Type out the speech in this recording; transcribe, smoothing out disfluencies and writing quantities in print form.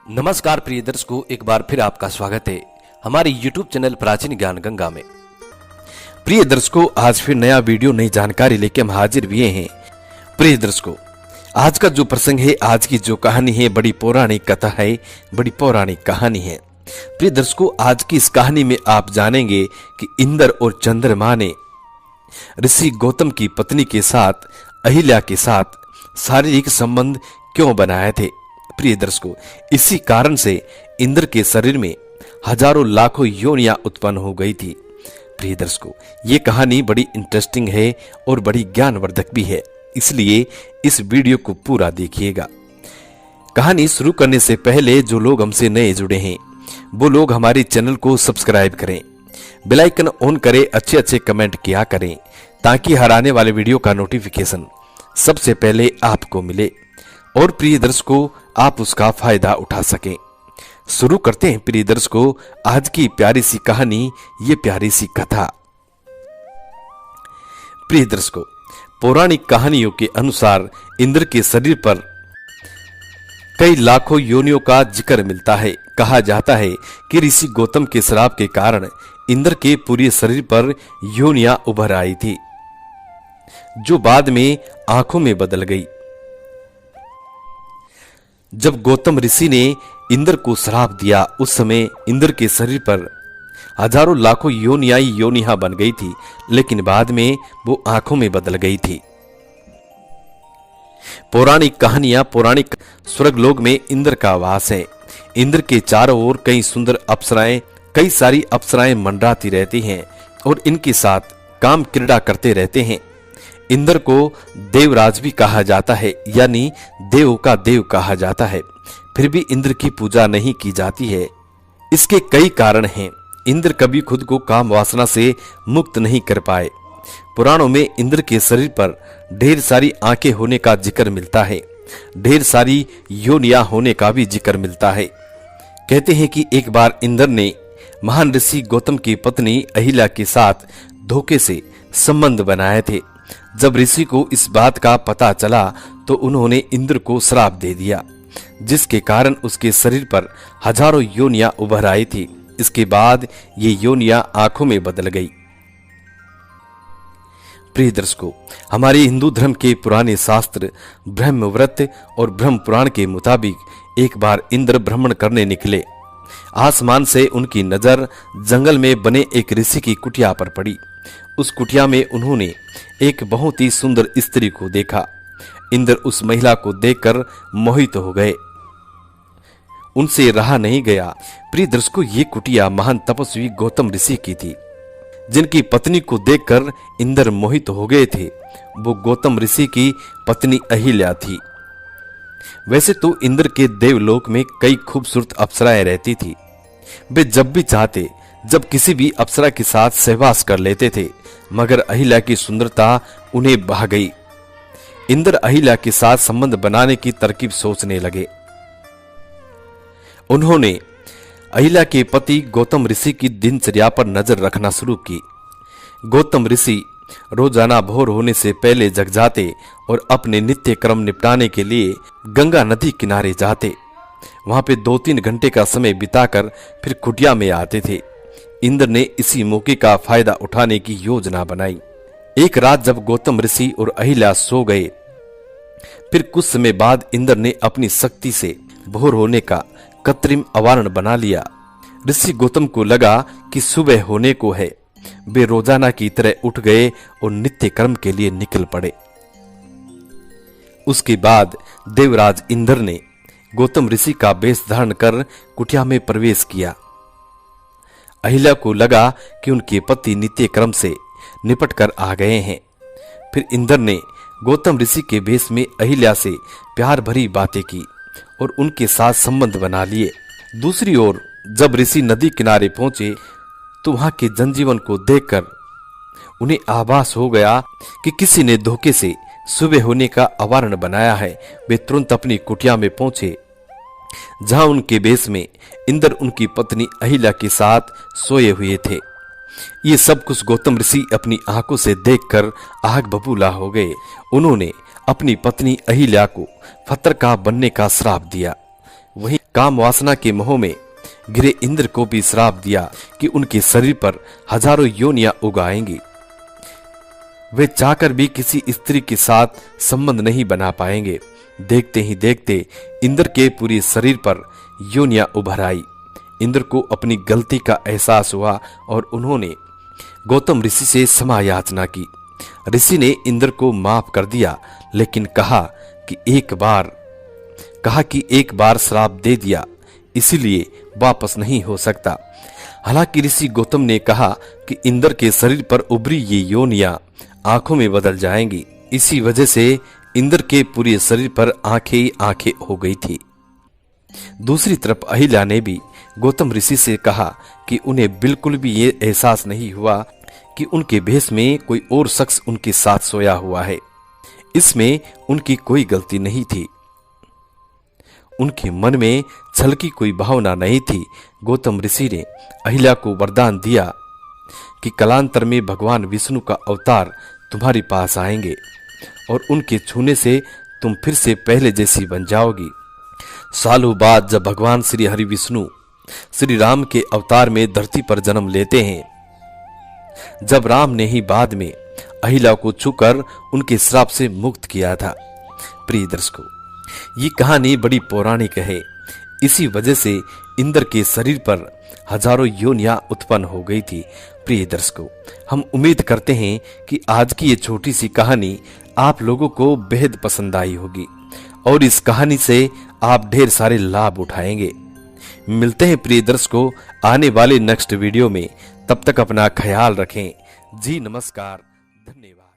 नमस्कार प्रिय दर्शकों, एक बार फिर आपका स्वागत है हमारे YouTube चैनल प्राचीन ज्ञान गंगा में। प्रिय दर्शकों, आज फिर नया वीडियो नई जानकारी लेके हम हाजिर हुए हैं। प्रिय दर्शकों, आज का जो प्रसंग है, आज की जो कहानी है, बड़ी पौराणिक कथा है, बड़ी पौराणिक कहानी है। प्रिय दर्शकों, आज की इस कहानी में आप जानेंगे कि इंद्र और चंद्रमा ने ऋषि गौतम की पत्नी के साथ, अहिल्या के साथ शारीरिक संबंध क्यों बनाए थे। प्रिय दर्शकों, इसी कारण से इंद्र के शरीर में हजारों लाखों योनियां उत्पन्न हो गई थी। प्रिय दर्शकों, ये कहानी बड़ी इंटरेस्टिंग है और बड़ी ज्ञानवर्धक भी है, इसलिए इस वीडियो को पूरा देखिएगा। कहानी शुरू करने से पहले जो लोग हमसे नए जुड़े हैं वो लोग हमारे चैनल को सब्सक्राइब करें, बेल आइकन ऑन करें, अच्छे अच्छे कमेंट किया करें ताकि हर आने वाले वीडियो का नोटिफिकेशन सबसे पहले आपको मिले और प्रिय दर्शकों आप उसका फायदा उठा सकें। शुरू करते हैं प्रिय दर्शकों आज की प्यारी सी कहानी, ये प्यारी सी कथा। प्रिय दर्शकों, पौराणिक कहानियों के अनुसार इंद्र के शरीर पर कई लाखों योनियों का जिक्र मिलता है। कहा जाता है कि ऋषि गौतम के श्राप के कारण इंद्र के पूरे शरीर पर योनियां उभर आई थी, जो बाद में आंखों में बदल गई। जब गौतम ऋषि ने इंद्र को श्राप दिया, उस समय इंद्र के शरीर पर हजारों लाखों योनियां बन गई थी, लेकिन बाद में वो आंखों में बदल गई थी। पौराणिक कहानियां, पौराणिक स्वर्गलोक में इंद्र का वास है। इंद्र के चारों ओर कई सुंदर अप्सराएं, कई सारी अप्सराएं मंडराती रहती हैं और इनके साथ काम क्रीड़ा करते रहते हैं। इंद्र को देवराज भी कहा जाता है, यानी देव का देव कहा जाता है, फिर भी इंद्र की पूजा नहीं की जाती है। इसके कई कारण हैं। इंद्र कभी खुद को काम वासना से मुक्त नहीं कर पाए। पुराणों में इंद्र के शरीर पर ढेर सारी आंखें होने का जिक्र मिलता है, ढेर सारी योनियां होने का भी जिक्र मिलता है। कहते हैं कि एक बार इंद्र ने महान ऋषि गौतम की पत्नी अहिल्या के साथ धोखे से संबंध बनाए थे। जब ऋषि को इस बात का पता चला तो उन्होंने इंद्र को श्राप दे दिया, जिसके कारण उसके शरीर पर हजारों योनियां उभर आई थी। इसके बाद ये योनियां आंखों में बदल गई। प्रिय दर्शकों, हमारे हिंदू धर्म के पुराने शास्त्र ब्रह्मव्रत और ब्रह्म पुराण के मुताबिक एक बार इंद्र भ्रमण करने निकले। आसमान से उनकी नजर जंगल में बने एक ऋषि की कुटिया पर पड़ी। उस कुटिया में उन्होंने एक बहुत ही सुंदर स्त्री को देखा। इंद्र उस महिला को देखकर मोहित हो गए, उनसे रहा नहीं गया। प्रिय दर्शकों, ये कुटिया महान तपस्वी गौतम ऋषि की थी, जिनकी पत्नी को देखकर इंद्र मोहित हो गए थे। वो गौतम ऋषि की पत्नी अहिल्या थी। वैसे तो इंद्र के देवलोक में कई खूबसूरत अप्सराएं रहती थी। वे जब भी चाहते जब किसी भी अप्सरा के साथ सहवास कर लेते थे, मगर अहिल्या की सुंदरता उन्हें बहा गई। इंद्र अहिल्या के साथ संबंध बनाने की तरकीब सोचने लगे। उन्होंने अहिल्या के पति गौतम ऋषि की दिनचर्या पर नजर रखना शुरू की। गौतम ऋषि रोजाना भोर होने से पहले जग जाते और अपने नित्य कर्म निपटाने के लिए गंगा नदी किनारे जाते। वहां पे 2-3 घंटे का समय बिताकर फिर कुटिया में आते थे। इंद्र ने इसी मौके का फायदा उठाने की योजना बनाई। एक रात जब गौतम ऋषि और अहिल्या सो गए, फिर कुछ समय बाद इंद्र ने अपनी शक्ति से भोर होने का कृत्रिम अवारण बना लिया। ऋषि गौतम को लगा कि सुबह होने को है। वे रोजाना की तरह उठ गए और नित्य कर्म के लिए निकल पड़े। उसके बाद देवराज इंद्र ने गौतम ऋषि का वेश धारण कर कुटिया में प्रवेश किया। अहिल्या को लगा कि उनके पति नित्य क्रम से निपट कर आ गए हैं। फिर इंद्र ने गौतम ऋषि के वेश में अहिल्या से प्यार भरी बातें की और उनके साथ संबंध बना लिए। दूसरी ओर जब ऋषि नदी किनारे पहुंचे तो वहां के जनजीवन को देखकर उन्हें आभास हो गया कि किसी ने धोखे से सुबह होने का अवारण बनाया है। वे तुरंत अपनी कुटिया में पहुंचे, जहां उनके वेश में इंद्र उनकी पत्नी अहिल्या के साथ सोए हुए थे। ये सब कुछ गौतम ऋषि अपनी आंखों से देखकर आग बबूला हो गए। उन्होंने अपनी पत्नी अहिल्या को फतर का बनने का श्राप दिया। वहीं काम वासना के मोह में गिरे इंद्र को भी श्राप दिया कि उनके शरीर पर हजारों योनियां उगाएंगी। वे चाहकर भी किसी स्त्री के साथ संबंध नहीं बना पाएंगे। देखते ही देखते इंद्र के पूरे शरीर पर योनियां उभर आई। इंद्र को अपनी गलती का एहसास हुआ और उन्होंने गौतम ऋषि से क्षमा याचना की। ऋषि ने इंद्र को माफ कर दिया, लेकिन कहा कि एक बार श्राप दे दिया, इसीलिए वापस नहीं हो सकता। हालांकि ऋषि गौतम ने कहा कि इंद्र के शरीर पर उभरी ये योनियां आंखों में बदल जाएंगी। इसी वजह से इंद्र के पूरे शरीर पर आंखें ही आंखें हो गई थी। दूसरी तरफ अहिल्या ने भी गौतम ऋषि से कहा कि उन्हें बिल्कुल भी ये एहसास नहीं हुआ कि उनके भेष में कोई और शख्स उनके साथ सोया हुआ है। इसमें उनकी कोई गलती नहीं थी। उनके मन में छल की कोई भावना नहीं थी। गौतम ऋषि ने अहिल्या को वरदान दिया कि कालांतर में भगवान विष्णु का अवतार तुम्हारे पास आएंगे और उनके छूने से तुम फिर से पहले जैसी बन जाओगी। सालों बाद जब भगवान श्री हरि विष्णु श्री राम के अवतार में धरती पर जन्म लेते हैं, जब राम ने ही बाद में अहिल्या को छूकर उनके श्राप से मुक्त किया था। प्रिय दर्शकों, ये कहानी बड़ी पौराणिक है। इसी वजह से इंद्र के शरीर पर हजारों योनियां उत्पन्न हो गई थी। प्रिय दर्शकों, हम उम्मीद करते हैं कि आज की ये छोटी सी कहानी आप लोगों को बेहद पसंद आई होगी और इस कहानी से आप ढेर सारे लाभ उठाएंगे। मिलते हैं प्रिय दर्शकों आने वाले नेक्स्ट वीडियो में। तब तक अपना ख्याल रखें। जी नमस्कार, धन्यवाद।